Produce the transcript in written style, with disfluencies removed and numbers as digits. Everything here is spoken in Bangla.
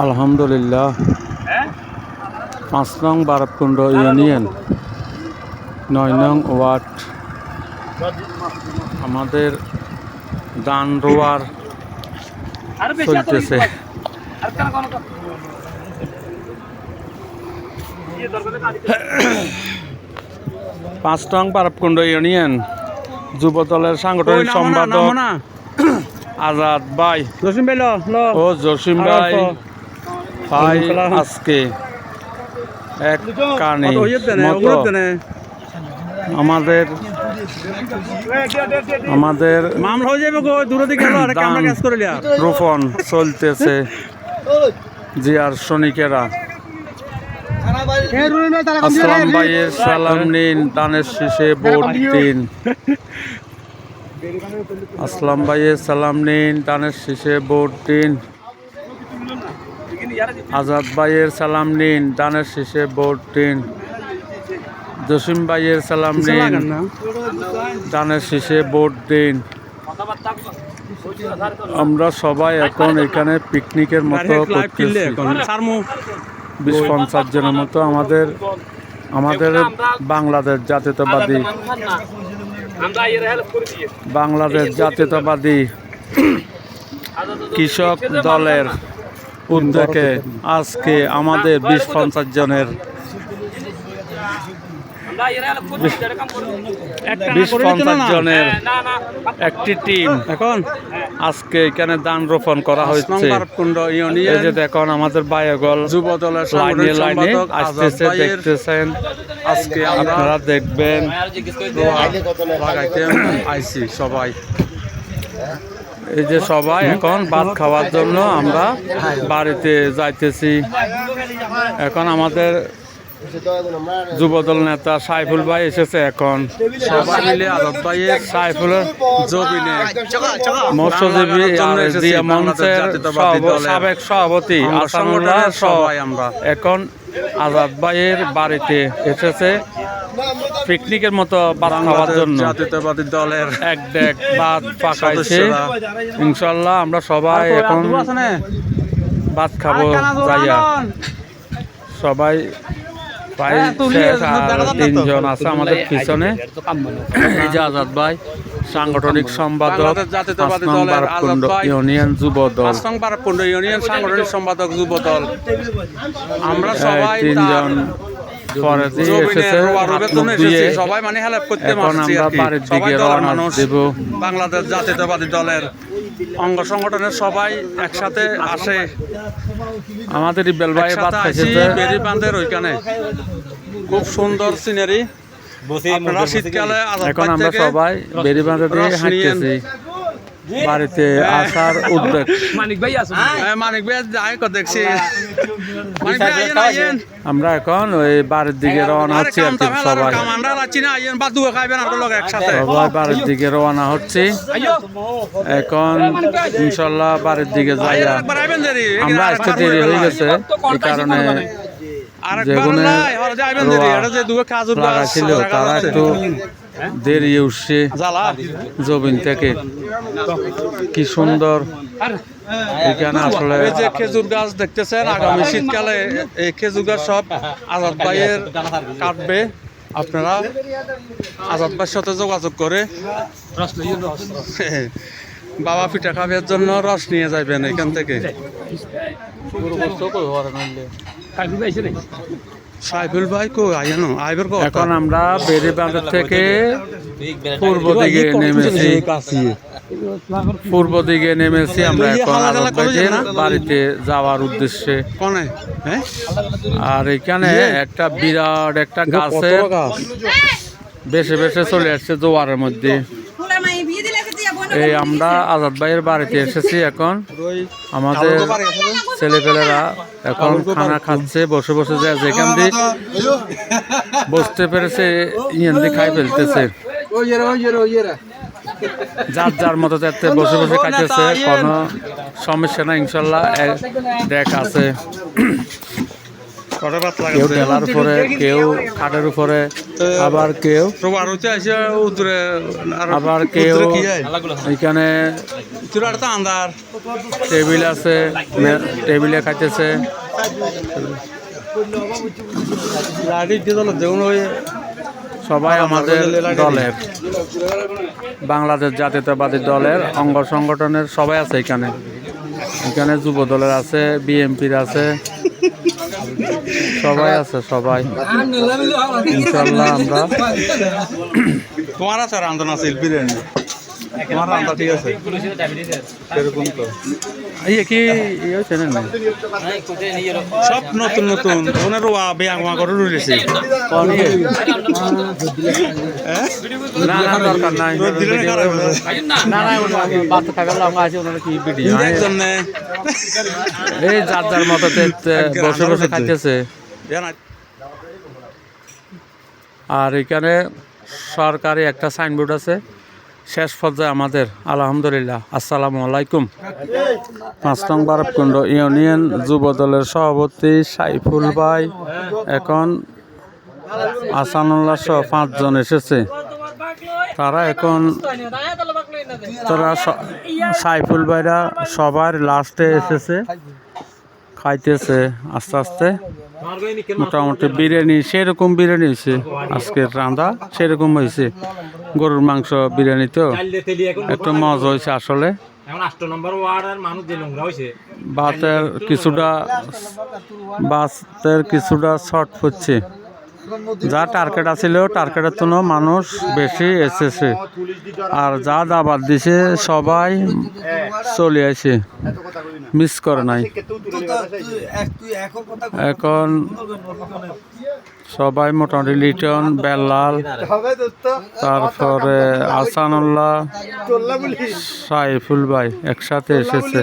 আলহামদুলিল্লাহ ৫ নং বারাবকুণ্ড ইউনিয়ন ৯ নং ওয়ার্ড আমাদের ধান রোয়ার চলতেছে। ৫ নং বারাবকুণ্ড ইউনিয়ন যুব দলের সাংগঠনিক সম্পাদক আজাদ ভাই ও জসিম ভাই আজকে এক কানে আমাদের রোপণ চলতেছে। জিয়ার সৈনিকেরা আসলাম ভাইয়ের সালাম নিন, দানের শীষে ভোট দিন। আসলাম ভাইয়ের সালাম নিন, দানের শীষে ভোট দিন। আজাদ ভাইয়ের সালাম নিন, দানের শীষে ভোট দিন। জসিম ভাইয়ের সালাম নিন, দানের শীষে ভোট দিন। আমরা সবাই এখন এখানে পিকনিকের মতো করতেছি। ২০-৫০ জনের মতো আমাদের বাংলাদেশ জাতীয়তাবাদী কৃষক দলের উদ্যোগে আজকে আমাদের ২০-৫০ জনের একটি টিম এখন আজকে এখানে ধান রোপণ করা হয়েছে। এই যে দেখুন আমাদের বায়গল যুব দলের লাইনে আসতেছে, দেখতেছেন। আজকে আপনারা দেখবেন লাগাইতে আইছি সবাই। এই যে সবাই এখন ভাত খাওয়ার জন্য আমরা বাড়িতে যাইতেছি। এখন আমাদের যুবদল নেতা সাইফুল ভাই এসেছে। এখন সবাই মিলে আজাদ ভাইয়ের সাইফুলের জবিনে মৎস্যজীবী মঞ্চের সাবেক সভাপতি আসানুল্লাহ সবাই আমরা এখন আজাদ ভাইয়ের বাড়িতে এসেছে পিকনিকের মতো ভাত খাওয়ার জন্য। জাতীয়তাবাদী দলের এক ডেক ভাত পাকাইছে। ইনশাল্লাহ আমরা সবাই এখন ভাত খাবো যাইয়া। সবাই প্রায় ৩জন আছে আমাদের পিছনে। এই যে আজাদ ভাই সাংগঠনিক সম্পাদক বারাবকুণ্ড ইউনিয়ন যুব দল, সাংগঠনিক সম্পাদক যুব দল। আমরা সবাই ৩জন পরে দিয়ে এসেছে সবাই মানে হেল্প করতে। এখন আমরা বাড়ির দিকে রওনা দেব। বাংলাদেশ জাতীয়তাবাদী দলের অঙ্গ সংগঠনের সবাই একসাথে আসে। আমাদের ইকবাল ভাই বাদ খাইছে বেরি বাঁধের ওইখানে, খুব সুন্দর সিনারি। শীতকালে এখন আমরা সবাই বেরি বাঁধে দিয়ে হাঁটতেছি বাড়িতে আসার উদ্যোগ। মানিক ভাই দেখছি। আমরা এখন ওই বাড়ির দিকে রওনা হচ্ছি আর কি। সবাই সবাই বাড়ির দিকে রওনা হচ্ছি এখন। ইনশাল্লাহ বাড়ির দিকে যাই। আমরা আসতে দেরি হয়ে গেছে, এই কারণে যেগুলো লাগাইছিল তারা একটু দেরি উঠছে জমিন থেকে। কি সুন্দর এখানে আসলে যে খেজুর গাছ দেখতেছেন। আগামী শীতকালে এই খেজুর গাছ সব আজাদ ভাইয়ের কাটবে। আপনারা আজাদ ভাইয়ের সাথে যোগাযোগ করে বাবা পিঠা খাবার জন্য রস নিয়ে যাবেন এখান থেকে। সাইফুল ভাই কো আইনো আইবার কো। এখন আমরা বেরি বাজার থেকে পূর্ব দিকে নেমেছি আমরা এখন আজাদ ভাইয়ের বাড়িতে যাওয়ার উদ্দেশ্যে। আর এখানে একটা বিরাট একটা গাছের বেশে বেশে চলে আসছে জোয়ারের মধ্যে। এই আমরা আজাদ ভাইয়ের বাড়িতে এসেছি। এখন আমাদের ছেলেপেলেরা এখন খানা খাচ্ছে বসে বসে, যায় যেখান দিয়ে বসতে পেরেছে ইয়ান দিয়ে খাই ফেলতেছে। যার যার মতো যাতে বসে বসে খাইতেছে, কোনো সমস্যা না। ইনশাল্লাহ দেখ আছে কেউ টেলার উপরে, কেউ খাটের উপরে, আবার কেউ আবার কেউ এখানে টেবিল আছে, টেবিলে খাইতেছে। সবাই আমাদের দলের, বাংলাদেশ জাতীয়তাবাদী দলের অঙ্গ সংগঠনের সবাই আছে এখানে। এখানে যুব দলের আছে, বিএমপির আছে, সবাই আছে, সবাই ইনশাল্লাহ। আমরা তোমার আছে রান্ধন আছে বিরিয়ানি, তোমার রান্না ঠিক আছে এরকম তো এই কি হয়েছে না, সব নতুন নতুন ওনার বেয়াঙ্গা করে রয়েছে। না না দরকার নাই, না না বাচ্চা থাকার লঙ্কা আছে ওনারা কি ভিডিও এই যার যার মতো বসে বসে খাইতেছে। আর এখানে সরকারি একটা সাইনবোর্ড আছে, শেষ পর্যায়ে আমাদের আলহামদুলিল্লাহ। আসসালামু আলাইকুম। 5 নং বারবকুণ্ড ইউনিয়ন যুব দলের সভাপতি সাইফুল ভাই, এখন আসানুল্লাহ সহ 5 জন এসেছে। তারা এখন সাইফুল ভাইরা সবার লাস্টে এসেছে, খাইতেছে আস্তে আস্তে। মোটামুটি বিরিয়ানি, সেরকম বিরিয়ানি হয়েছে আজকের রান্না, সেরকম হয়েছে। গরুর মাংস বিরিয়ানি তো একটু মজা হয়েছে আসলে। ভাতের কিছুটা শর্ট পড়ছে। যা টার্গেট আছিল টার্গেটের জন্য মানুষ বেশি এসেছে, আর যা দাবাত দিছে সবাই চলে আসে, মিস করে নাই। এখন সবাই মোটামুটি লিটন, বেল্লাল, তারপরে আসানুল্লাহ, সাইফুল ভাই একসাথে এসেছে।